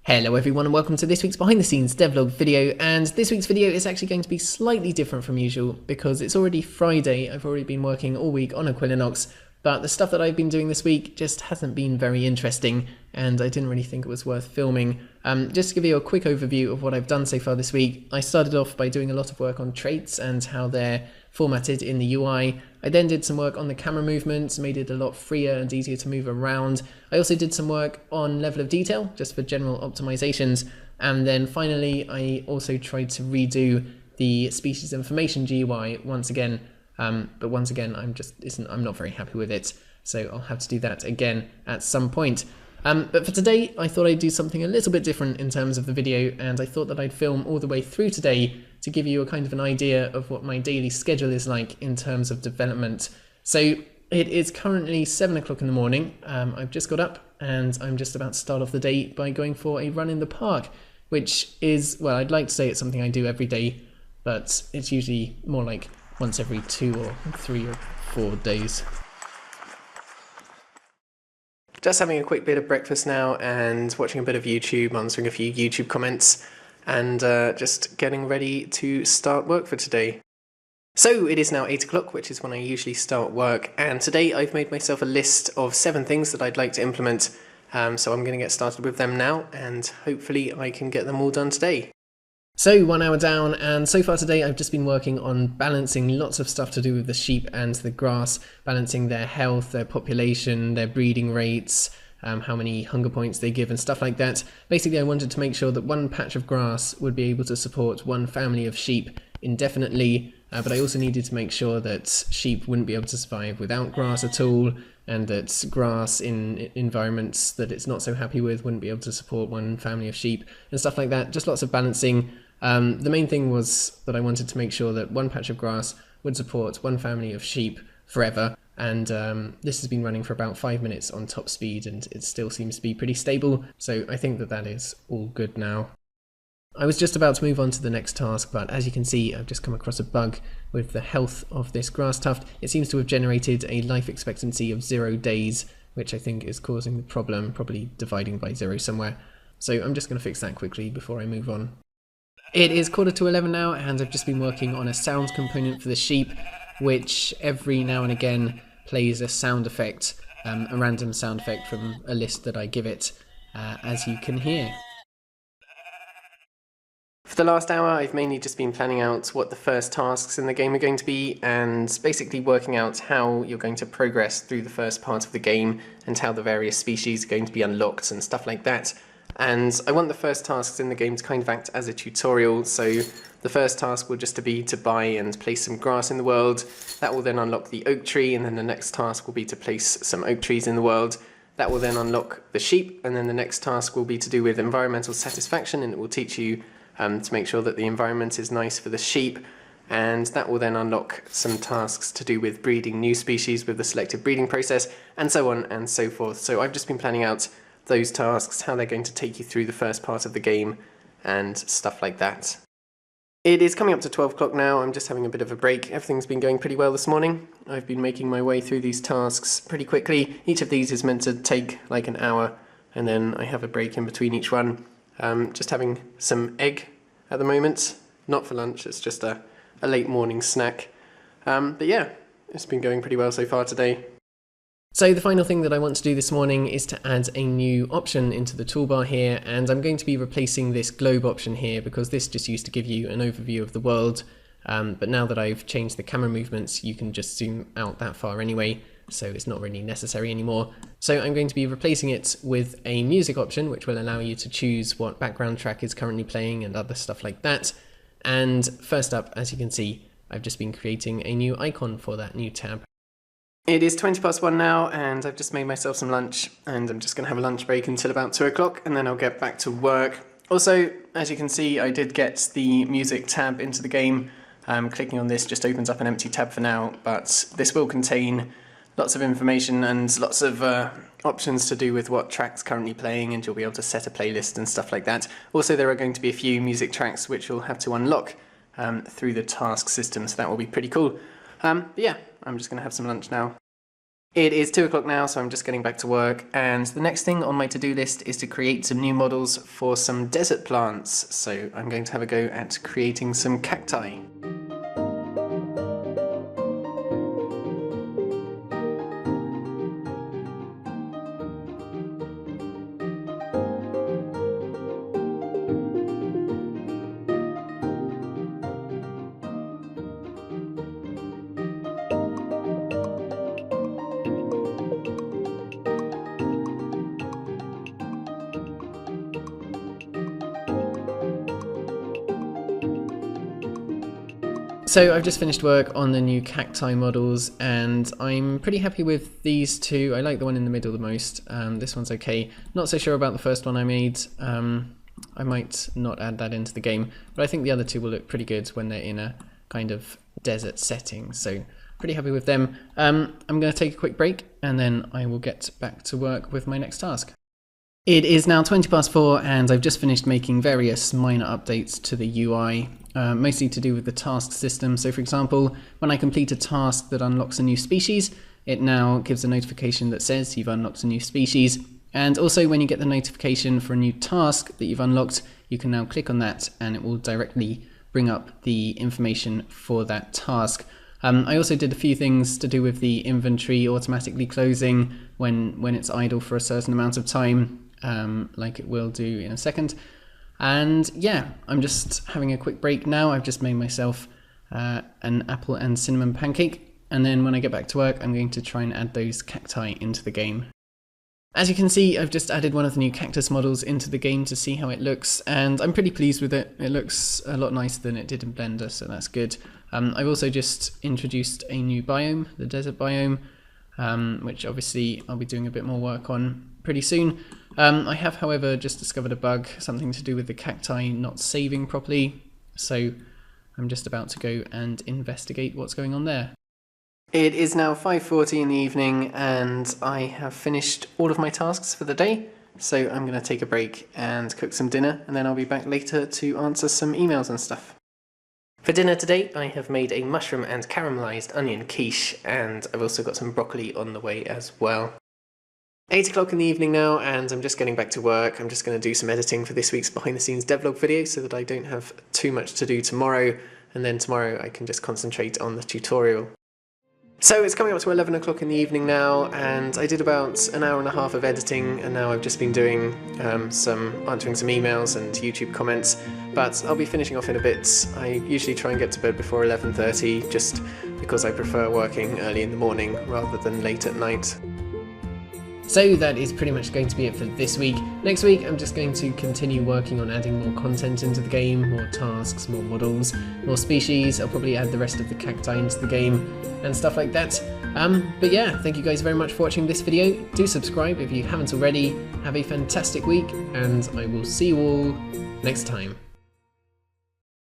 Hello everyone and welcome to this week's behind the scenes devlog video, and this week's video is actually going to be slightly different from usual because it's already Friday. I've already been working all week on Equilinox, but the stuff that I've been doing this week just hasn't been very interesting and I didn't really think it was worth filming. Just to give you a quick overview of what I've done so far this week, I started off by doing a lot of work on traits and how they're formatted in the UI. I then did some work on the camera movements, made it a lot freer and easier to move around. I also did some work on level of detail, just for general optimizations. And then finally, I also tried to redo the species information GUI once again. But once again, I'm not very happy with it. So I'll have to do that again at some point. But for today, I thought I'd do something a little bit different in terms of the video, and I thought that I'd film all the way through today to give you a kind of an idea of what my daily schedule is like in terms of development. So it is currently 7 o'clock in the morning. I've just got up and I'm just about to start off the day by going for a run in the park, which is, well, I'd like to say it's something I do every day, but it's usually more like once every 2 or 3 or 4 days. Just having a quick bit of breakfast now and watching a bit of YouTube, answering a few YouTube comments, and just getting ready to start work for today. So it is now 8 o'clock, which is when I usually start work, and today I've made myself a list of 7 things that I'd like to implement, so I'm going to get started with them now, and hopefully I can get them all done today. So 1 hour down, and so far today I've just been working on balancing lots of stuff to do with the sheep and the grass, balancing their health, their population, their breeding rates, how many hunger points they give and stuff like that. Basically I wanted to make sure that one patch of grass would be able to support one family of sheep indefinitely, but I also needed to make sure that sheep wouldn't be able to survive without grass at all, and that grass in environments that it's not so happy with wouldn't be able to support one family of sheep and stuff like that. Just lots of balancing. The main thing was that I wanted to make sure that one patch of grass would support one family of sheep forever, and this has been running for about 5 minutes on top speed and it still seems to be pretty stable, so I think that that is all good now. I was just about to move on to the next task, but as you can see I've just come across a bug with the health of this grass tuft. It seems to have generated a life expectancy of 0 days, which I think is causing the problem, probably dividing by 0 somewhere. So I'm just going to fix that quickly before I move on. It is 11:15 now, and I've just been working on a sound component for the sheep, which every now and again plays a sound effect, a random sound effect from a list that I give it, as you can hear. For the last hour, I've mainly just been planning out what the first tasks in the game are going to be, and basically working out how you're going to progress through the first part of the game, and how the various species are going to be unlocked and stuff like that. And I want the first tasks in the game to kind of act as a tutorial, so the first task will just be to buy and place some grass in the world. That will then unlock the oak tree, and then the next task will be to place some oak trees in the world. That will then unlock the sheep, and then the next task will be to do with environmental satisfaction, and it will teach you to make sure that the environment is nice for the sheep. And that will then unlock some tasks to do with breeding new species with the selective breeding process, and so on and so forth. So I've just been planning out those tasks, how they're going to take you through the first part of the game and stuff like that. It is coming up to 12 o'clock now. I'm just having a bit of a break. Everything's been going pretty well this morning. I've been making my way through these tasks pretty quickly. Each of these is meant to take like an hour, and then I have a break in between each one. Just having some egg at the moment, not for lunch, it's just a late morning snack. But yeah, it's been going pretty well so far today. So the final thing that I want to do this morning is to add a new option into the toolbar here, and I'm going to be replacing this globe option here because this just used to give you an overview of the world, but now that I've changed the camera movements you can just zoom out that far anyway, so it's not really necessary anymore. So I'm going to be replacing it with a music option which will allow you to choose what background track is currently playing and other stuff like that. And first up, as you can see, I've just been creating a new icon for that new tab. It is 1 now, and I've just made myself some lunch, and I'm just going to have a lunch break until about 2 o'clock, and then I'll get back to work. Also, as you can see, I did get the music tab into the game. Clicking on this just opens up an empty tab for now, but this will contain lots of information and lots of options to do with what track's currently playing, and you'll be able to set a playlist and stuff like that. Also, there are going to be a few music tracks which you'll have to unlock through the task system, so that will be pretty cool. But yeah, I'm just going to have some lunch now. It is 2 o'clock now, so I'm just getting back to work, and the next thing on my to-do list is to create some new models for some desert plants. So I'm going to have a go at creating some cacti. So I've just finished work on the new cacti models, and I'm pretty happy with these two. I like the one in the middle the most. This one's okay. Not so sure about the first one I made. I might not add that into the game, but I think the other two will look pretty good when they're in a kind of desert setting. So pretty happy with them. I'm going to take a quick break, and then I will get back to work with my next task. It is now 4:20 and I've just finished making various minor updates to the UI, mostly to do with the task system. So for example, when I complete a task that unlocks a new species, it now gives a notification that says you've unlocked a new species. And also when you get the notification for a new task that you've unlocked, you can now click on that and it will directly bring up the information for that task. I also did a few things to do with the inventory automatically closing when it's idle for a certain amount of time. Like it will do in a second. And yeah, I'm just having a quick break now. I've just made myself an apple and cinnamon pancake, and then when I get back to work I'm going to try and add those cacti into the game. As you can see, I've just added one of the new cactus models into the game to see how it looks, and I'm pretty pleased with it. It looks a lot nicer than it did in Blender, so that's good. I've also just introduced a new biome, the desert biome, which obviously I'll be doing a bit more work on pretty soon. I have, however, just discovered a bug, something to do with the cacti not saving properly, so I'm just about to go and investigate what's going on there. It is now 5:40 in the evening and I have finished all of my tasks for the day, so I'm going to take a break and cook some dinner, and then I'll be back later to answer some emails and stuff. For dinner today I have made a mushroom and caramelised onion quiche, and I've also got some broccoli on the way as well. 8 o'clock in the evening now, and I'm just getting back to work. I'm just going to do some editing for this week's behind the scenes devlog video so that I don't have too much to do tomorrow, and then tomorrow I can just concentrate on the tutorial. So it's coming up to 11 o'clock in the evening now, and I did about an hour and a half of editing, and now I've just been doing answering some emails and YouTube comments, but I'll be finishing off in a bit. I usually try and get to bed before 11:30 just because I prefer working early in the morning rather than late at night. So that is pretty much going to be it for this week. Next week I'm just going to continue working on adding more content into the game, more tasks, more models, more species. I'll probably add the rest of the cacti into the game and stuff like that. But yeah, thank you guys very much for watching this video. Do subscribe if you haven't already. Have a fantastic week, and I will see you all next time.